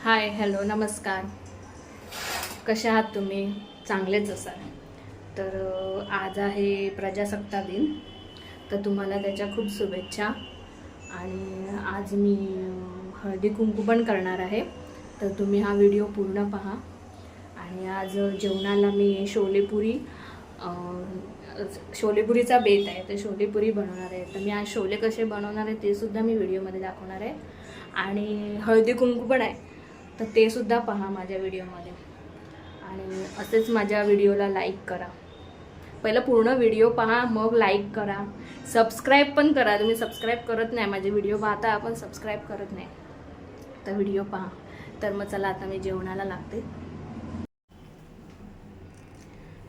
Hi hello नमस्कार. कसे आहात तुम्ही? चांगलेच असाल. तर आज आहे प्रजासत्ताक दिन, तर तुम्हाला त्याच्या खूप शुभेच्छा. आणि आज मी हळदी कुंकू पण करणार आहे, तर तुम्ही हा व्हिडिओ पूर्ण पहा. आणि आज जेवणाला मी शोलेपुरीचा बेत आहे, तर शोलेपुरी बनवणार आहे. तर मी आज शोले कसे बनवणार आहे ते सुद्धा मी व्हिडिओमध्ये दाखवणार आहे. आणि हळदी कुंकू पण आहे, तर ते सुद्धा पहा माझ्या व्हिडिओमध्ये. आणि असेच माझ्या व्हिडिओला लाईक करा. पहिलं पूर्ण व्हिडिओ पहा, मग लाईक करा. सबस्क्राईब पण करा. तुम्ही सबस्क्राईब करत नाही, माझे व्हिडिओ पाहता आपण सबस्क्राईब करत नाही, तर व्हिडिओ पहा. तर मग चला आता मी जेवणाला लागते.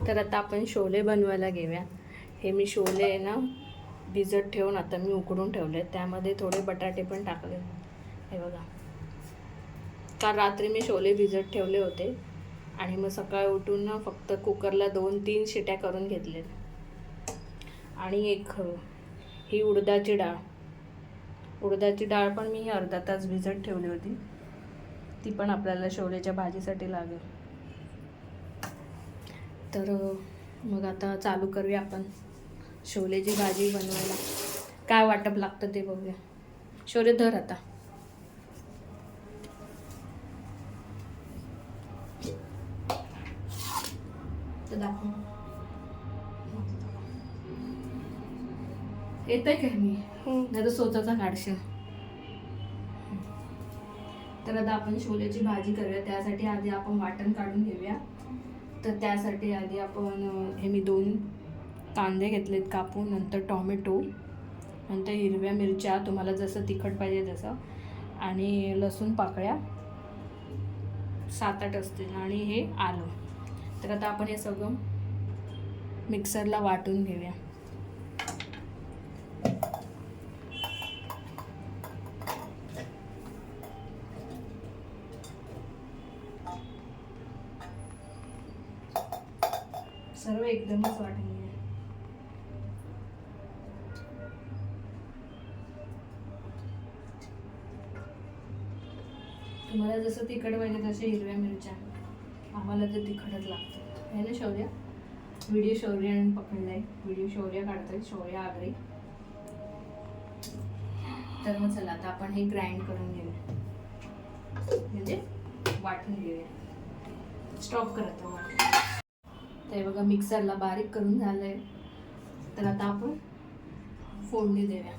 तर आता आपण शोले बनवायला घेऊया. हे मी शोले आहे ना भिजत ठेवून आता मी उकडून ठेवले. त्यामध्ये थोडे बटाटे पण टाकले, हे बघा. काल रात्री मी शोले भिजत ठेवले होते आणि मग सकाळी उठून ना फक्त कुकरला 2-3 शिट्या करून घेतले. आणि ही उडदाची डाळ पण मी अर्धा तास भिजत ठेवली होती. ती पण आपल्याला शोलेच्या भाजीसाठी लागेल. तर मग आता चालू करूया आपण शोलेची भाजी बनवायला. काय वाटप लागतं ते बघूया. शोले धर आता. तर दाखव येतंय काय मी नाही तर स्वतःचा काढशील. तर आता आपण शोलेची भाजी करूया. त्यासाठी आधी आपण वाटण काढून घेऊया. तर त्यासाठी आधी आपण हे मी 2 कांदे घेतलेत कापून, नंतर टॉमॅटो, नंतर हिरव्या मिरच्या तुम्हाला जसं तिखट पाहिजे तसं, आणि लसूण पाकळ्या 7-8 असतील, आणि हे आलं. तर आता आपण हे सगळं मिक्सरला वाटून घेऊया. सर्व एकदमच वाटून घेऊया. तुम्हाला जसं तिखट पाहिजे तसे हिरव्या मिरच्या, आम्हाला तर तिखटच लागतं. आहे ना शौर्य? व्हिडिओ शौर्याने पकडलाय. व्हिडिओ शौर्य काढतोय, शौर्य आगरे. तर मग चला आता आपण हे ग्राइंड करून घेऊया, म्हणजे वाटून घेऊया. स्टॉप करत ते बघा मिक्सरला बारीक करून झालंय. तर आता आपण फोडणी देऊया.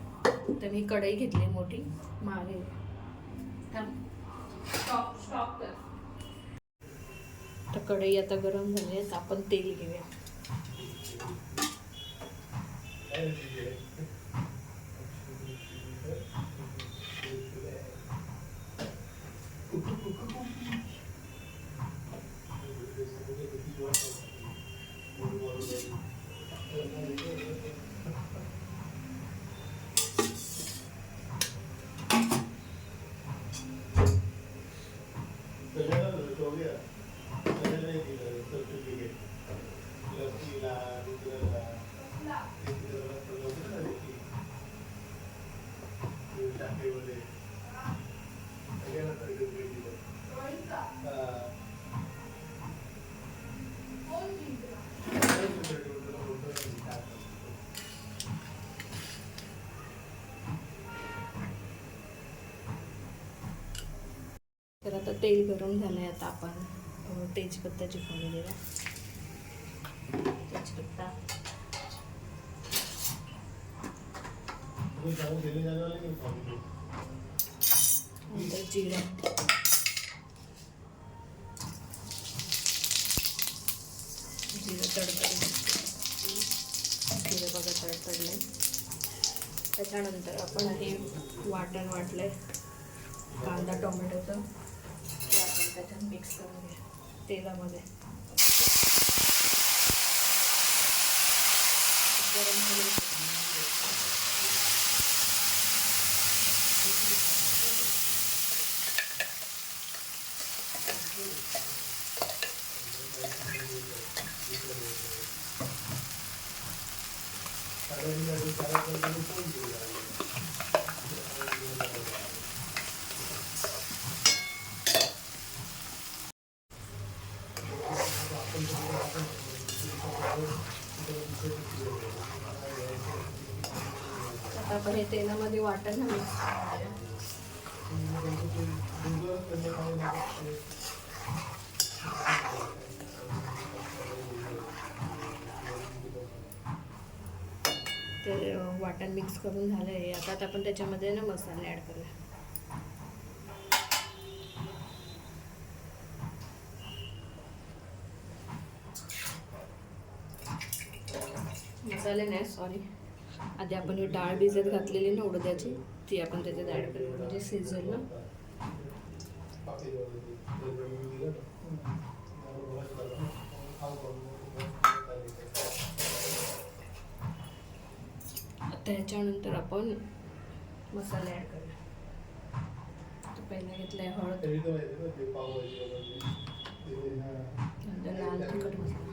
तर मी कढई घेतली मोठी मागे. स्टॉप कर. तर कढई आता गरम झाली आहे, तर आपण तेल घेऊया. तर आता तेल गरम झालंय. आता आपण तेजपत्त्याची फोडणी देऊया. तेजपत्ता, नंतर जिरा, तडतडलं. जिरं बघा तडतडलंय. त्याच्यानंतर आपण हे वाटण वाटलंय कांदा टोमॅटोचं, ते आपण त्याच्यात मिक्स करून घ्या तेलामध्ये. गरम आपण हे तेलामध्ये वाटण मिक्स करणार. ते वाटण मिक्स करून झालं आहे. आता आपण त्याच्यामध्ये ना मसाले ॲड करूया. मसाले नाही, सॉरी, आधी आपण ही डाळ भिजत घातलेली ना उडदाची, ती आपण त्याच्यात ॲड करूया म्हणजे शिजेल ना. त्याच्यानंतर आपण मसाले ॲड करूया. तर पहिला घेतलाय हळद, नंतर लाल तिखट मसाला.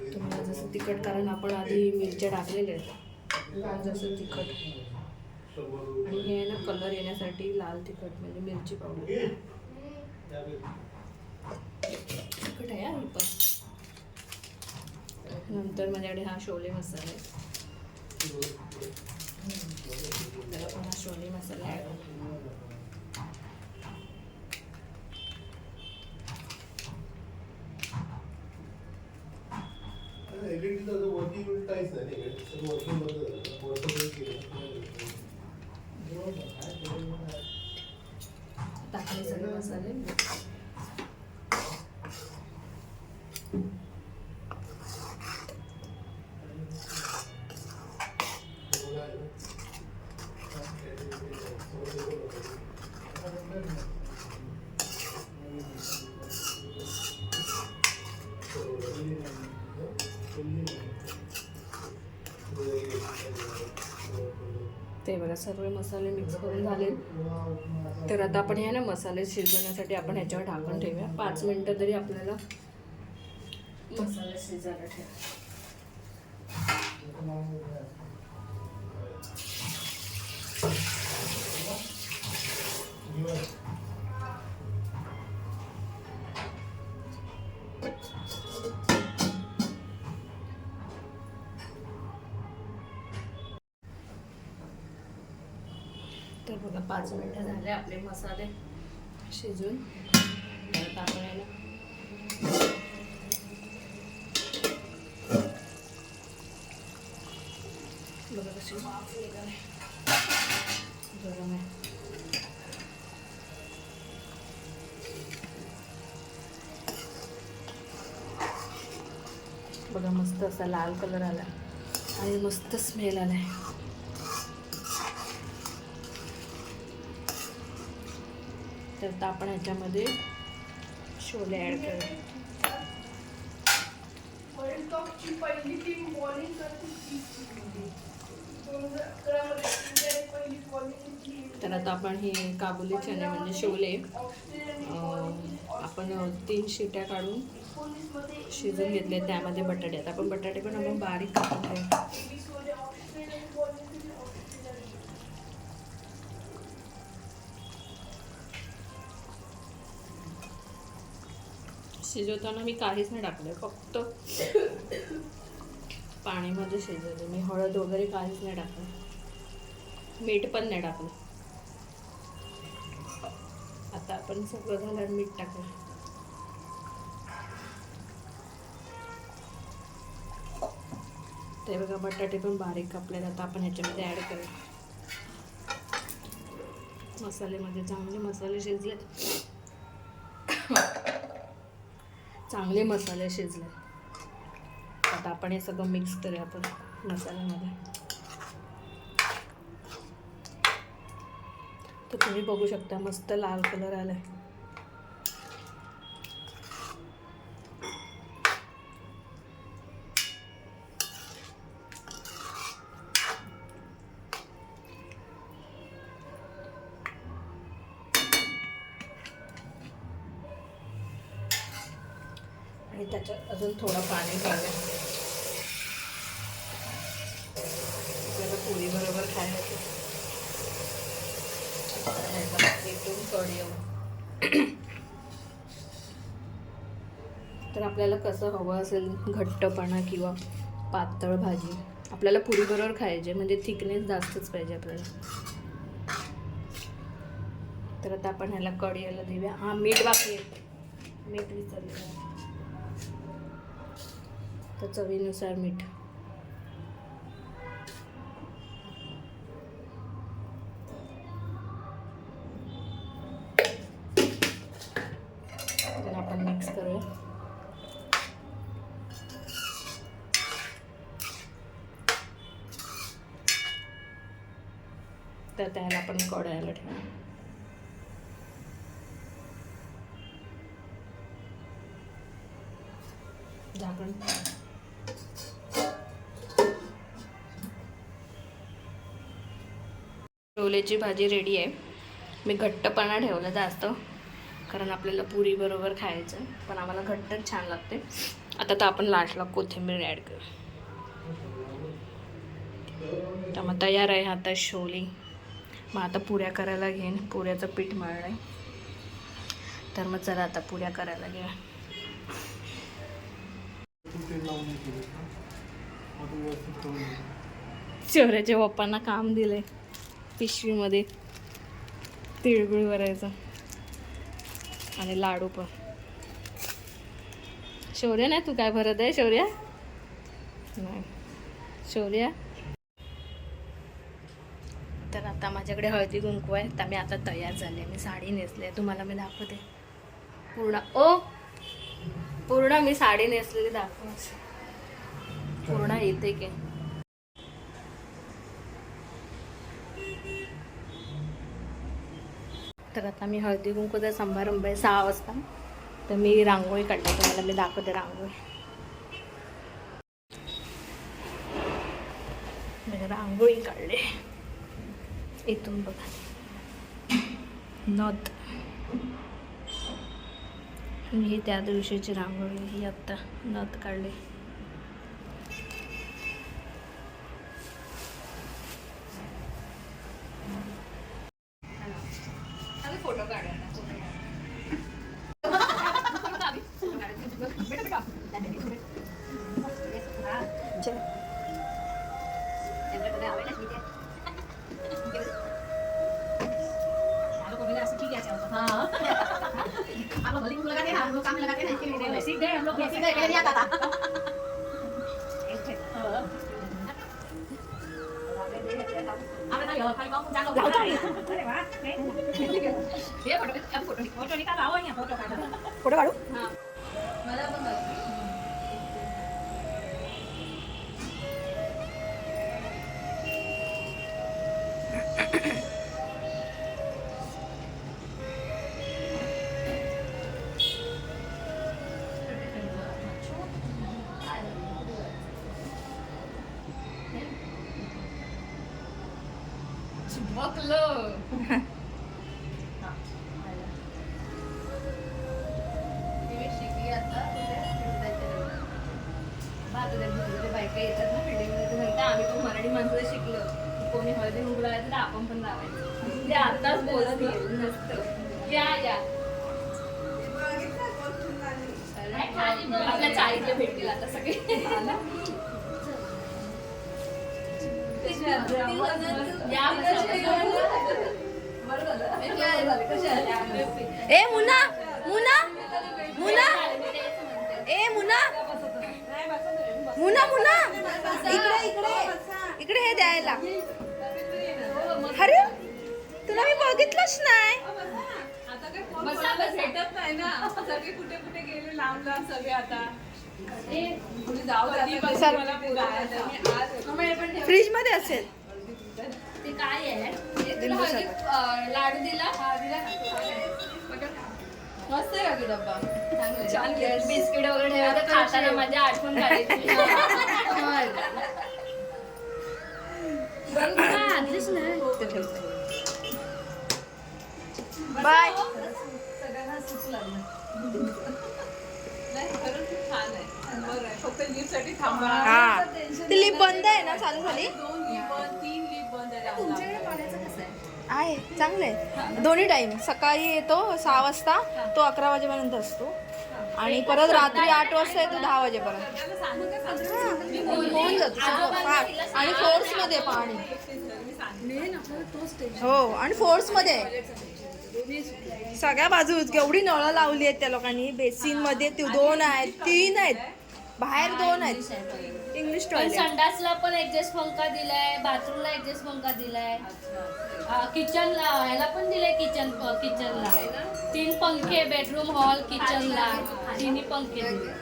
तुम्हाला जसं तिखट, कारण आपण आधी मिरच्या टाकलेल्या आहेत, जसं तिखट. आणि हे आहे ना कलर येण्यासाठी लाल तिखट म्हणजे मिरची पावडर. तिखट आहे ही पण. नंतर माझ्याकडे हा शोले मसाला आहे, त्याला पण हा शोले मसाला ॲड करू. टाकले सगळे मसाले. ते बघा सर्व मसाले मिक्स करून झाले. तर आता आपण हे ना मसाले शिजवण्यासाठी आपण ह्याच्यावर ढाकून ठेवूया. 5 मिनिटं तरी आपल्याला मसाले शिजायला ठेवा. तर बघा 5 मिनिटं झाले आपले मसाले शिजून. परत आपण याला बघा कशी वाफ निघाली, गरम आहे. बघा मस्त असा लाल कलर आला आणि मस्त स्मेल आलाय. तर आपण ह्याच्यामध्ये शोले ॲड करू. तर आता आपण हे काबुली चणे म्हणजे शोले आपण 3 शिट्या काढून शिजून घेतले. त्यामध्ये बटाटे, आता आपण बटाटे पण आपण बारीक कापून घेऊ. शिजवताना मी काहीच नाही टाकलं, फक्त पाण्यामध्ये शिजवले मी. हळद वगैरे काहीच नाही टाकलं, मीठ पण नाही टाकलं. आता आपण सगळं झाल्यावर मीठ टाकलं. ते बघा बटाटे पण बारीक कापले. आता आपण ह्याच्यामध्ये ॲड करू. मसाल्यामध्ये चांगले मसाले शिजले, चांगले मसाले शिजले. आता आपण हे सगळं मिक्स करूया आपण मसाल्यामध्ये. तर तुम्ही बघू शकता मस्त लाल कलर आलाय. आणि त्याच्यात अजून थोडं पाणी घालूया. आपल्याला पोळी बरोबर खायला एकदम कढी येऊ. तर आपल्याला कसं हवं असेल, घट्टपणा किंवा पातळ भाजी, आपल्याला पुरी बरोबर खायचे, म्हणजे थिकनेस जास्तच पाहिजे आपल्याला. तर आता आपण ह्याला कढी यायला देऊया. हा मीठ बाकी आहे, मीठ विसरलं. तर चवीनुसार मीठ. तर आपण मिक्स करूया. तर त्याला आपण कढयाला ठेवू. झाकण. छोलेची भाजी रेडी आहे. मी घट्टपणा ठेवला जास्त, कारण आपल्याला पुरी बरोबर खायचं, पण आम्हाला घट्टच छान लागते. आता तर आपण लास्टला कोथिंबीर ॲड करू. तर मग तयार आहे आता छोले. मग आता पुऱ्या करायला घेईन. पुऱ्याचं पीठ मळलं आहे, तर मग चला आता पुऱ्या करायला घ्या. शौर्याच्या पप्पांना काम दिलंय पिशवीमध्ये तिळगुळ भरायचं आणि लाडू पण. शौर्य नाही, तू काय भरत आहे शौर्या? नाही शौर्या. तर आता माझ्याकडे हळदी कुंकू आहे. तर मी आता तयार झाले. मी साडी नेसले, तुम्हाला मी दाखवते पूर्ण. पूर्ण मी साडी नेसलेली दाखवते. पूर्ण येते की. तर आता मी हळदी कुंकूचा समारंभ आहे 6 वाजता. तर मी रांगोळी काढली, तुम्हाला मी दाखवते रांगोळी. मी रांगोळी काढले इथून बघा. नथ ही त्या दिवशीची रांगोळी, ही आत्ता नथ काढली. फोटो काढा. हम लोग काम लगाते हैं ना, सीधे हम लोग सीधे कर दिया था. फोटो काढू. बायका येतात ना बिल्डिंगमध्ये, आम्ही पण मराठी माणसं शिकलो. कोणी हळदी कुंकू लावायचं तर आपण पण लावायचं. ते आताच बोलत नसतं. या आपल्या चाळीतले भेटतील आता सगळे. ए मुना मुना मुना ए मुना मुना मुना इकडे इकडे इकडे हे द्यायला. अरे तुला मी बघितलंच नाही. भेटत नाही ना सगळे, कुठे कुठे गेले लांब लांब सगळे. आता फ्रीज मध्ये असेल ते काय आहे. लाडू दिला मस्त आहे का डब्बा, छान. बिस्किट वगैरे ठेवायचं खाताना माझी आठवण काढायची. बाय. सगळ्यांना सुच लागलं. नाही खरंच खूप छान आहे. बरं आहे, फक्त लिप साठी थांबा. ती लिप बंद आहे ना, चालू झाली. 2 लिप बंद, 3 लिप बंद आहे. तुमच्याकडे पाण्याचं कसं आहे? चांगलं आहे. दोन्ही टाइम, सकाळी येतो 6 वाजता, तो 11 वाजेपर्यंत असतो. आणि परत रात्री 8 वाजता येतो 10 वाजेपर्यंत. होऊन जातो सगळं फास्ट. आणि फोर्स मध्ये पाणी. हो आणि फोर्स मध्ये सगळ्या बाजू एवढी नळं लावली आहेत त्या लोकांनी. बेसिन मध्ये 2 आहेत 3 आहेत, बाहेर 2 आहेत. इंग्लिश पण टॉयलेट. संडासला पण ऍडजस्ट पंखा दिलाय, बाथरूमला ऍडजस्ट पंखा दिलाय, किचनला ह्याला पण दिलाय. किचनला 3 पंखे, बेडरूम हॉल किचनला 3 पंखे दिले.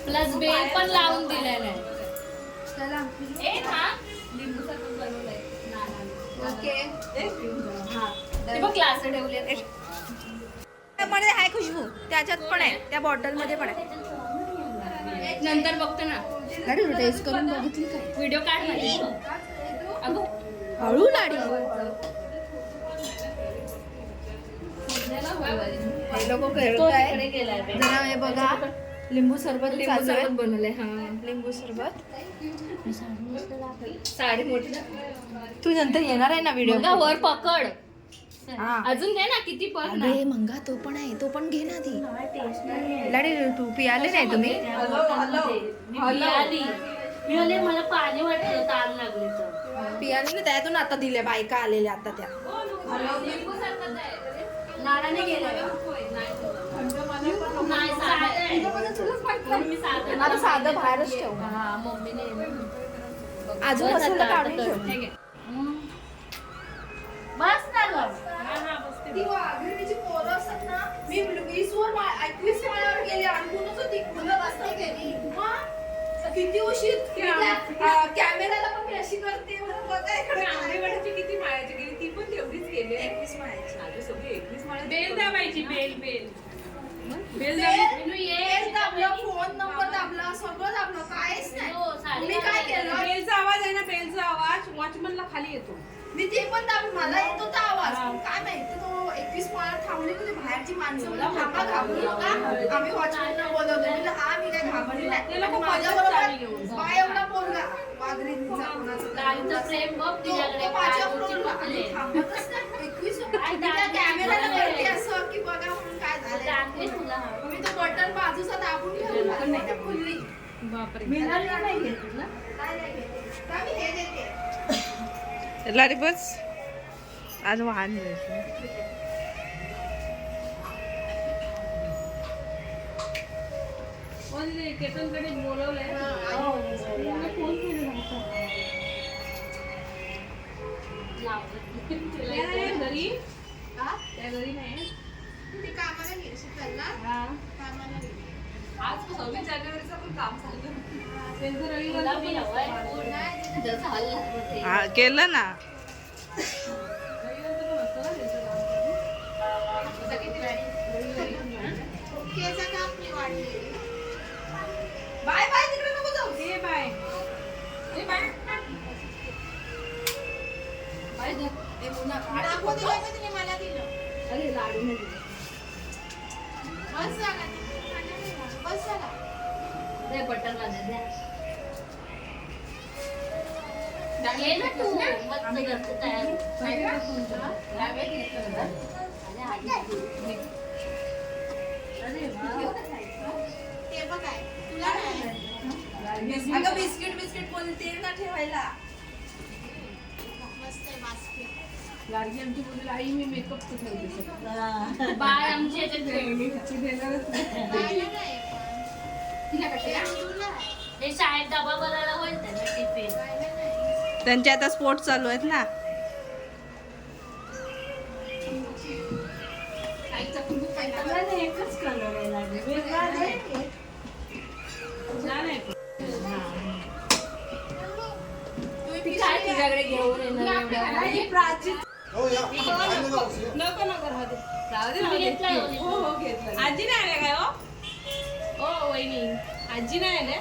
प्लस बेल पण लावून दिलेला आहे. लिंबू सरबत बनवलंय. ते बघ ग्लास ठेवले. मध्ये आहे खुशबू, त्याच्यात पण आहे, त्या बॉटल मध्ये पण आहे. नंतर बघतो ना. टेस्ट करून बघितली काय? व्हिडिओ काढ माझी. अगो हळू लाडी. हे लोक खेळत आहे जरा. हे बघा लिंबू सरबत बनवलंय. हा लिंबू सरबत. साडी मोठी तू नंतर येणार आहे ना व्हिडिओ. बघा वर पकड. हा अजून दे ना, किती पक ना. अरे मंगा तो पण आहे, तो पण घे ना ती. लाडी तू पियाले नाही तुम्ही? मी आले मला पाणी वाटलं, ताण लागले तर. पियाले नाही, त्यातून आता दिल्या बायका आलेल्या आता त्या. नाराने गेला नाही, साधं आहे. मी साधं आता साधं बाहेरच ठेव. हा मम्मीने अजून मसाला काढून ठेव. बस ना गं. ती वाघिणीची पोरं असतात ना, मी 21 माळ्यावर गेली, अडकूनच होती, खुलं बसता गेली. किती उशीर कॅमेराला पण मी अशी करते. बघा इकडे आंबेवाडीची किती माळ्याची गेली, ती पण तेवढीच गेली. 21 माळ्याची. माझी सगळी 21 माळ्याची. बेल दाबायची, बेल बेल बेल दाबलं, फोन नंबर दाबला, सगळं दाबलं, काहीच नाही. मी काय केलं, बेलचा आवाज आहे ना, बेलचा आवाज वॉचमनला खाली येतो. मी ते पण दाबलं, मला येत होता आवाज. काय माहिती तो 21 माळा थांबली होती, बाहेरची माणसं मला थांबा, घाबरू नका, आम्ही वॉचमॅनला बोलवतो. म्हणजे हा मी काय घाबरली नाही. माझ्याबरोबर बाय एवढा पोरगा वाघिणीचा कोणाचा प्रेम बघ तुझ्याकडे. माझ्या फ्लोरला आणि थांबतच नाही. 21 कॅमेराला वरती असं की बघा म्हणून काय झालं. मी तो बटन बाजूचा दाबून ठेवला नाही तर खुलली. बापरे. मिळाली नाही घेत ना, नाही घेत. का मी हे देते. लाडी बस आज वाहन केतनकडे बोलवलंय. घरी त्या घरी नाही. ती कामाला गेली शिकायला. कामाला गेली. आज 26 जानेवारीचं पण काम झालं. त्यांचं रविवार केलं ना. बाय बाय, तिकडे नको जाऊ. ए बाय, ए बाय, बाय जा. ए मुन्ना दाखवते बाय का तिने मला दिलं. अरे लाडू नाही दिले. बस जा ना. बस जा ना. दे बटर वाला द्या. ये ना तू मस्त करते तयार. ते बघ काय तुला नाही. अगं बिस्किट बोलते ना ठेवायला. मस्त आहे बास्केट. लाडकी आमची बोलली आई मी मेकअप ठेवते. बाय आमची याच्यात देणारच नाही. तिला कशाला? हे शाळेत डबा बनायला होईल त्यांना टिफिन. त्यांचे आता स्पोर्ट्स चालू आहेत ना. एकच कलर आहे लाडू. छान आहे. काय तुझ्याकडे घेऊन येणार एवढं? नको नको राहू दे. राहू दे, राहू तुम्ही दे. घेतलाय हो? हो हो घेतलं. आजी नाही आल्या काय हो? ओ वहिनी आजी नाही आल्या.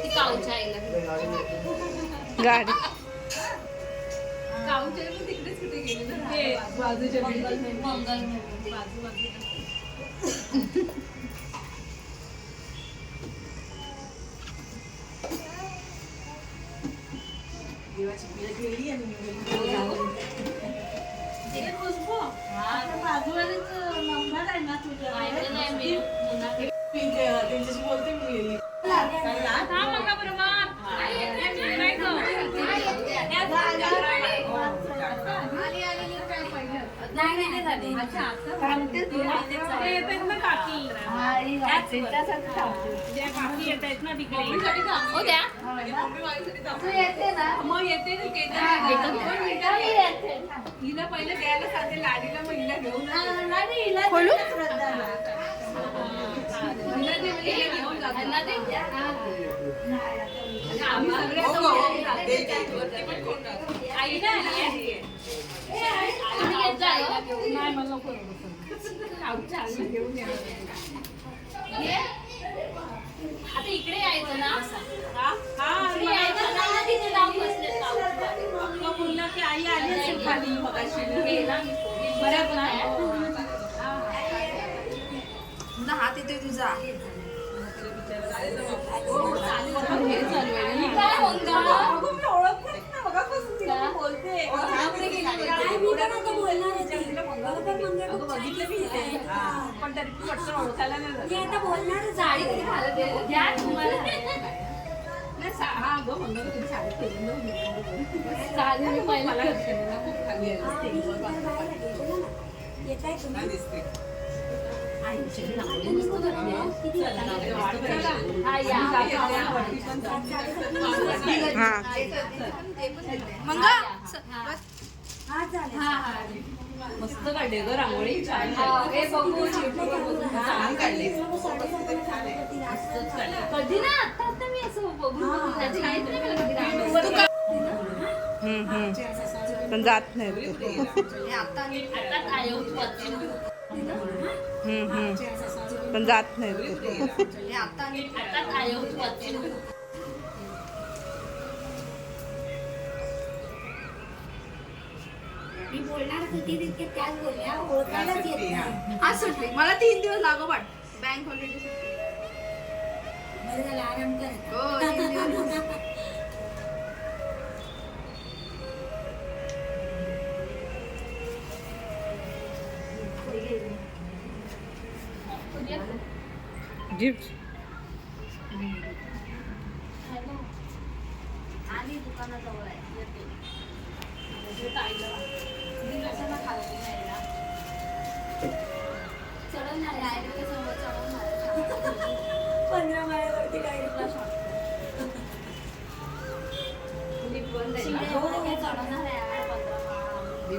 ती काऊच्या आईला. गाडी काऊच्या पण तिकडेच कुठे गेली ना. ते बाजूच्या मंगल बाजू बाजू. देवाची पूजा केली आणि खुशबू त्यांच्याशी बोलते मी हिला पहिलं द्यायला सांगते लाडीला मग हिला घेऊन आम्ही आता इकडे यायचं ना इकडे यायचं ना तिथे जाऊन बसले बोलला की आई आली असेल खाली मगाशी हात येतोय तुझा पण तरी पटकन ओळखायला नाही मस्त काढले ग रांगोळी छान काढले कधी ना आता मी असं बघून पण जात नाही पण जात नाही मी बोलणार होती तितके त्याच बोलल्या ओळखायलाच येत नाही. आज सुटली मला 3 दिवस लागोपाठ बँक हॉलिडे सुट्टी बरं झालं आराम कर. हो 3 दिवस गिफ्ट आणि दुकानाजवळ आहे चढवणार आहे 15 माळ्यावरती काय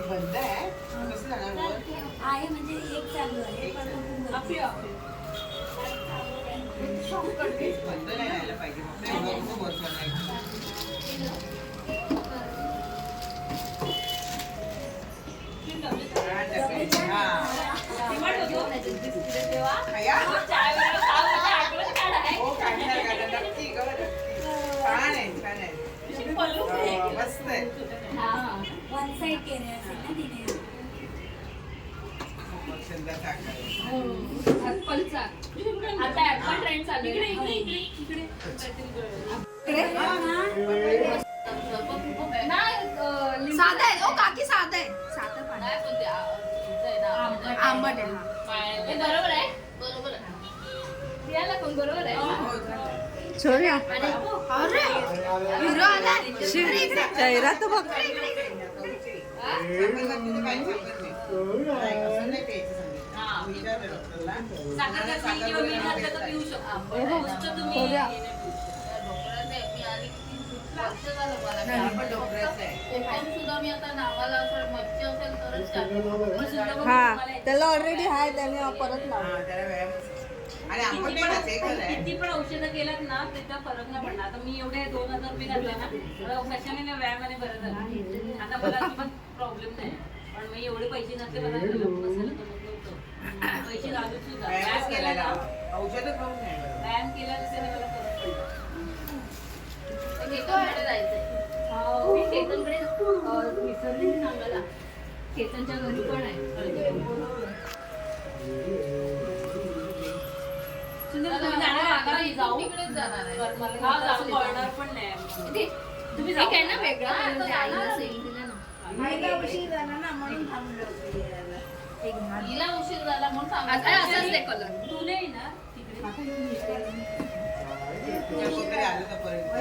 बंद आहे कसं जाणार आहे म्हणजे एक चालू आहे पण बंद नाही राहायला पाहिजे वन साइड केले असेल ना तिने. आता ऍपल ट्रेंड चालू साधा आहे ओ काकी साधा आहे साधा पाणी आंबट आहे हे बरोबर आहे बरोबर आहे याला पण बरोबर आहे सोन्या अरे हिरो आला चेहरा तर बघ हा त्याला ऑलरेडी आहे त्याने परत लावलं आणि आपण नाही खात, हे खरं आहे. किती पण औषधं केलात ना त्याचा फरक नाही पडला. आता मी एवढे 2000 रुपये घातले ना कशाने नाही व्यायामाने बरं झालं. आता मला अजिबात प्रॉब्लेम नाही. पण मी एवढे पैसे नसते मला बसायला जमत नव्हतं. पैसे लागत सुद्धा व्यायामच व्यायाम केला केलेला. ना औषधं खाऊन नाही बरं. व्यायाम केला त्याने मला फरक पडला. केतनकडे जायचंय मी केतनकडे विसरले मी सांगायला केतनच्या घरी पण आहे सुंदर तुम्ही जाणार आहे का? जाऊ तिकडेच जाणार आहे. हा जाऊ कळणार पण नाही. तुम्ही जाऊ ना वेगळा जायला असेल तिला ना माहिती उशीर झाला ना म्हणून थांबलो होतो. हिला उशीर झाला म्हणून आता असंच ते कलर तू नाही ना तिकडे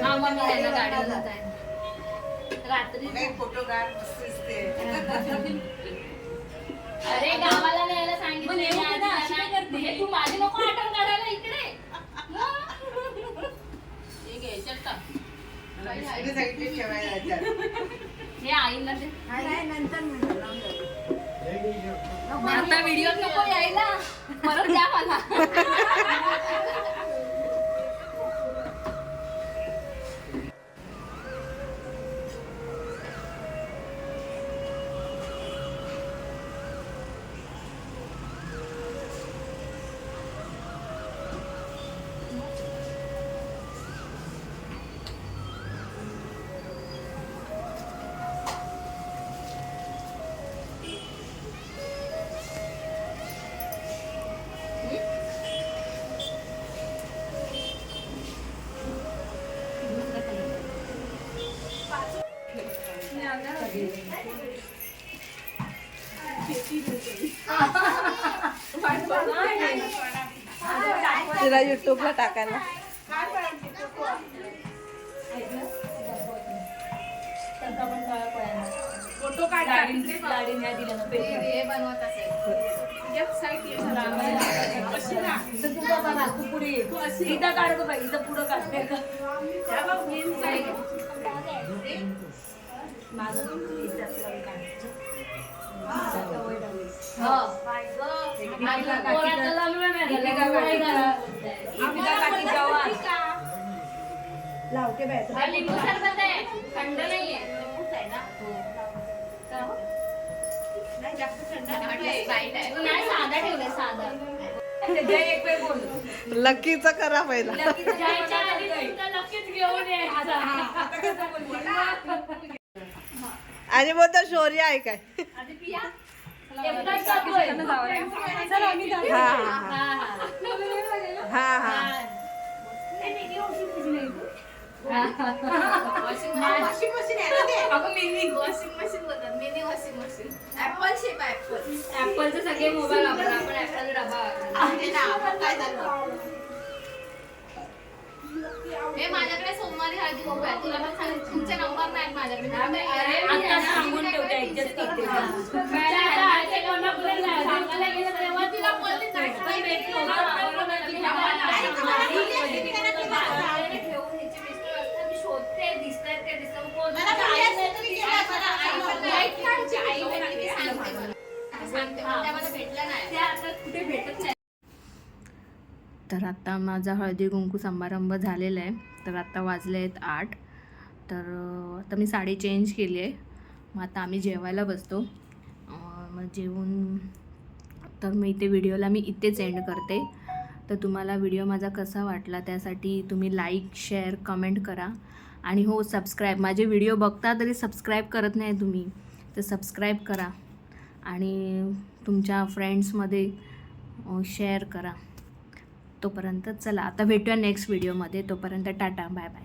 हा मग मी त्याला गाडीवर जाते. रात्री फोटो काढ मस्त दिसते. अरे गावाला न्यायला सांगितलं मग नेऊ मी दे ना, आधी अशी काय त्यांना. करते? हे तू माझी नको आठवण काढायला इकडे. हे घ्यायच्यात का ठेवायला याच्यात. हे आईला दे. काय नंतर म्हणलं, लावून जाऊ. आता व्हिडिओ नको यायला परत द्या मला. तिला युट्यूबला टाकायला. फोटो काढ. गाडी नाही दिलं ना पेपर. हे बनवत असेल इथं तू बघा ना, तू पुढे ये. इथं काढ गं बाई, इथं पुढं काढ. माझं तू इथं आपल्याला काढ. हो. आता पोराचं लग्न नाही झालं, काय करा? लावते बाय. हा लिंबू सरबत आहे, थंड नाहीये. नाही जास्त थंड बाईट आहे नाही साधा ठेवलंय, साधा. लकीचं करा पहिला. जायच्या आधी तुमचा नक्कीच घेऊन यायचा. आणि बोलतो शौर्य आहे काय. एकटाच जातोय. हा हा, हा हा. वॉशिंग मशीन आहे ना ते अगं मिनी वॉशिंग मशीन बोलतात mini washing machine apple shape apple ऍपलचे सगळे मोबाईल वापरा, आपण ऍपल डबा वापरा. काय झालं हे माझ्याकडे सोमवारी हळदी कुंकू आहे तुला पण सांग तुमचे नंबर नाहीत माझ्याकडे आता सांगून ठेवते ऍडजस्ट करते. सांगायला गेलं तेव्हा तिला बोलते नाही पण भेटलो ना. शोधते दिसतात ते दिसतात कोण भेटलं नाही ते आता कुठे भेटत नाही. तर आता माझा हळदी कुंकू समारंभ झालेला आहे. तर आता वाजले आहेत 8. तर आता मी साडी चेंज केली आहे. मग आता आम्ही जेवायला बसतो. मग जेवून तर मी इथे व्हिडिओला मी इथेच एंड करते. तर तुम्हाला व्हिडिओ माझा कसा वाटला त्यासाठी तुम्ही लाईक शेअर कमेंट करा. आणि हो सबस्क्राईब, माझे व्हिडिओ बघता तरी सबस्क्राईब करत नाही तुम्ही, तर सबस्क्राईब करा आणि तुमच्या फ्रेंड्समध्ये शेअर करा. तोपर्यंत चला आता भेटूया नेक्स्ट व्हिडिओमध्ये. तोपर्यंत टाटा बाय बाय.